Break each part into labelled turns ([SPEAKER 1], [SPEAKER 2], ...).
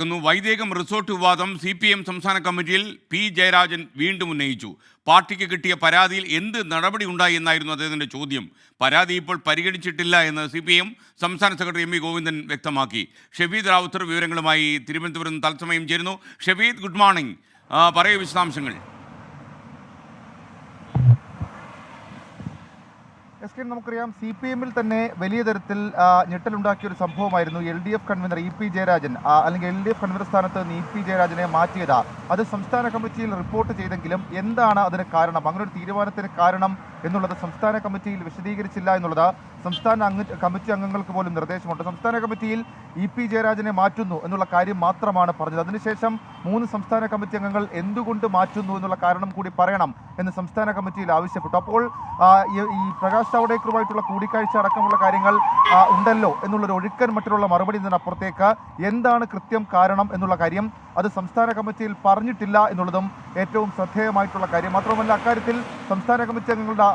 [SPEAKER 1] Vaidekam resort വിവാദം CPM സംസ്ഥാന കമ്മിറ്റിയിൽ പി ജയരാജൻ വീണ്ടും ഉന്നയിച്ചു. പാർട്ടിക്ക് കിട്ടിയ പരാതിയിൽ എന്ത് നടപടി ഉണ്ടായി എന്നായിരുന്നു അദ്ദേഹത്തിൻ്റെ ചോദ്യം. പരാതി ഇപ്പോൾ പരിഗണിച്ചിട്ടില്ല എന്ന് CPM സംസ്ഥാന സെക്രട്ടറി MV ഗോവിന്ദൻ വ്യക്തമാക്കി. ഷെഫീദ് റാവുത്തർ വിവരങ്ങളുമായി തിരുവനന്തപുരം തത്സമയം ചേരുന്നു. Shefeed, good morning. പറയൂ വിശദാംശങ്ങൾ.
[SPEAKER 2] നമുക്കറിയാം CPM-ൽ തന്നെ വലിയ തരത്തിൽ ഞെട്ടലുണ്ടാക്കിയ ഒരു സംഭവമായിരുന്നു LDF കൺവീനർ EP ജയരാജൻ, അല്ലെങ്കിൽ LDF കൺവീനർ സ്ഥാനത്ത് നിന്ന് EP ജയരാജനെ മാറ്റിയത്. അത് സംസ്ഥാന കമ്മിറ്റിയിൽ റിപ്പോർട്ട് ചെയ്തെങ്കിലും എന്താണ് അതിന് കാരണം, അങ്ങനെ ഒരു തീരുമാനത്തിന് കാരണം എന്നുള്ളത് സംസ്ഥാന കമ്മിറ്റിയിൽ വിശദീകരിച്ചില്ല എന്നുള്ളത് സംസ്ഥാന കമ്മിറ്റി അംഗങ്ങൾക്ക് പോലും നിർദ്ദേശമുണ്ട്. സംസ്ഥാന കമ്മിറ്റിയിൽ EP ജയരാജനെ മാറ്റുന്നു എന്നുള്ള കാര്യം മാത്രമാണ് പറഞ്ഞത്. അതിനുശേഷം 3 സംസ്ഥാന കമ്മിറ്റി അംഗങ്ങൾ എന്തുകൊണ്ട് മാറ്റുന്നു എന്നുള്ള കാരണം കൂടി പറയണം എന്ന് സംസ്ഥാന കമ്മിറ്റിയിൽ ആവശ്യപ്പെട്ടു. അപ്പോൾ ഈ പ്രകാശ് ജാവ്ദേക്കറുമായിട്ടുള്ള കൂടിക്കാഴ്ച അടക്കമുള്ള കാര്യങ്ങൾ ഉണ്ടല്ലോ എന്നുള്ളൊരു ഒഴുക്കൻ മറ്റുള്ള മറുപടി ഇതിനപ്പുറത്തേക്ക് എന്താണ് കൃത്യം കാരണം എന്നുള്ള കാര്യം അത് സംസ്ഥാന കമ്മിറ്റിയിൽ പറഞ്ഞിട്ടില്ല എന്നുള്ളതും ഏറ്റവും ശ്രദ്ധേയമായിട്ടുള്ള കാര്യം. മാത്രമല്ല, അക്കാര്യത്തിൽ സംസ്ഥാന കമ്മിറ്റി അംഗങ്ങളുടെ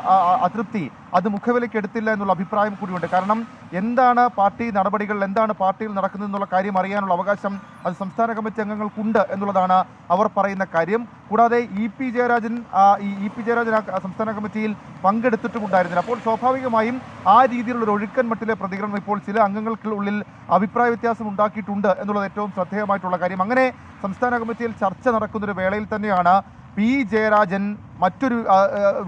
[SPEAKER 2] അതൃപ്തി അത് മുഖവിലേക്ക് എടുത്തില്ല എന്നുള്ള അഭിപ്രായം കൂടിയുണ്ട്. കാരണം എന്താണ് പാർട്ടി നടപടികൾ, എന്താണ് പാർട്ടിയിൽ നടക്കുന്നത് എന്നുള്ള കാര്യം അറിയാനുള്ള അവകാശം അത് സംസ്ഥാന കമ്മിറ്റി അംഗങ്ങൾക്കുണ്ട് എന്നുള്ളതാണ് അവർ പറയുന്ന കാര്യം. കൂടാതെ EP ജയരാജൻ സംസ്ഥാന കമ്മിറ്റിയിൽ പങ്കെടുത്തിട്ടുമുണ്ടായിരുന്നില്ല. അപ്പോൾ സ്വാഭാവികമായും ആ രീതിയിലുള്ള ഒരു ഒഴുക്കൻ മട്ടിലെ പ്രതികരണം ഇപ്പോൾ ചില അംഗങ്ങൾക്കുള്ളിൽ അഭിപ്രായ വ്യത്യാസം ഉണ്ടാക്കിയിട്ടുണ്ട് എന്നുള്ളത് ഏറ്റവും ശ്രദ്ധേയമായിട്ടുള്ള കാര്യം. അങ്ങനെ സംസ്ഥാന കമ്മിറ്റിയിൽ ചർച്ച നടക്കുന്നൊരു വേളയിൽ തന്നെയാണ് P ജയരാജൻ മറ്റൊരു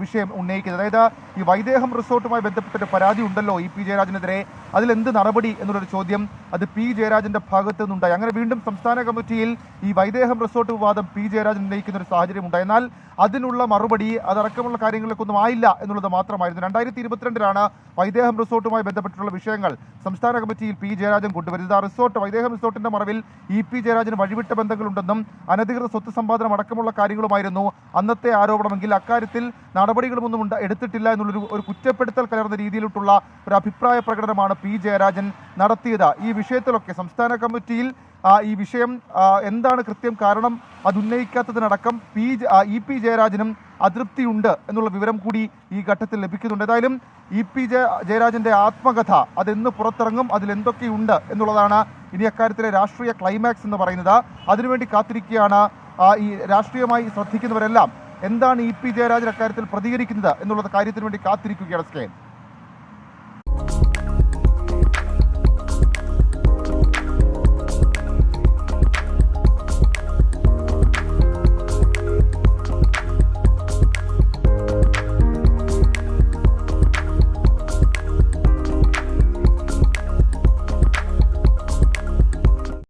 [SPEAKER 2] വിഷയം ഉന്നയിക്കുന്നത്. അതായത് ഈ വൈദേഹം റിസോർട്ടുമായി ബന്ധപ്പെട്ടൊരു പരാതി ഉണ്ടല്ലോ EP ജയരാജനെതിരെ, അതിലെന്ത് നടപടി എന്നുള്ളൊരു ചോദ്യം അത് P ജയരാജൻ്റെ ഭാഗത്തു നിന്നുണ്ടായി. അങ്ങനെ വീണ്ടും സംസ്ഥാന കമ്മിറ്റിയിൽ ഈ വൈദേഹം റിസോർട്ട് വിവാദം P ജയരാജൻ ഉന്നയിക്കുന്ന ഒരു സാഹചര്യം ഉണ്ടായി. എന്നാൽ അതിനുള്ള മറുപടി അതടക്കമുള്ള കാര്യങ്ങളിലേക്കൊന്നും ആയില്ല എന്നുള്ളത് മാത്രമായിരുന്നു. 2022 വൈദേഹം റിസോർട്ടുമായി ബന്ധപ്പെട്ടുള്ള വിഷയങ്ങൾ സംസ്ഥാന കമ്മിറ്റിയിൽ P ജയരാജൻ കൊണ്ടുവരുന്നത്. ആ റിസോർട്ട് വൈദേഹം റിസോർട്ടിന്റെ മറവിൽ EP ജയരാജന് വഴിവിട്ട ബന്ധങ്ങളുണ്ടെന്നും അനധികൃത സ്വത്ത് സമ്പാദനം അടക്കമുള്ള കാര്യങ്ങളുമായിരുന്നു അന്നത്തെ ആരോപണമെങ്കിൽ അക്കാര്യത്തിൽ നടപടികളുമൊന്നും എടുത്തിട്ടില്ല എന്നുള്ളൊരു കുറ്റപ്പെടുത്തൽ കലർന്ന രീതിയിലുള്ള ഒരു അഭിപ്രായ പ്രകടനമാണ് P ജയരാജൻ നടത്തിയത്. ഈ വിഷയത്തിലൊക്കെ സംസ്ഥാന കമ്മിറ്റിയിൽ ഈ വിഷയം എന്താണ് കൃത്യം കാരണം അത് ഉന്നയിക്കാത്തതിനടക്കം EP ജയരാജനും അതൃപ്തിയുണ്ട് എന്നുള്ള വിവരം കൂടി ഈ ഘട്ടത്തിൽ ലഭിക്കുന്നുണ്ട്. ഏതായാലും EP ജയരാജന്റെ ആത്മകഥ അതെന്ന് പുറത്തിറങ്ങും, അതിലെന്തൊക്കെയുണ്ട് എന്നുള്ളതാണ് ഇനി അക്കാര്യത്തിലെ രാഷ്ട്രീയ ക്ലൈമാക്സ് എന്ന് പറയുന്നത്. അതിനുവേണ്ടി കാത്തിരിക്കുകയാണ് ഈ രാഷ്ട്രീയമായി ശ്രദ്ധിക്കുന്നവരെല്ലാം. എന്താണ് EP ജയരാജൻ അക്കാര്യത്തിൽ പ്രതികരിക്കുന്നത് എന്നുള്ള കാര്യത്തിന് വേണ്ടി കാത്തിരിക്കുകയാണ്.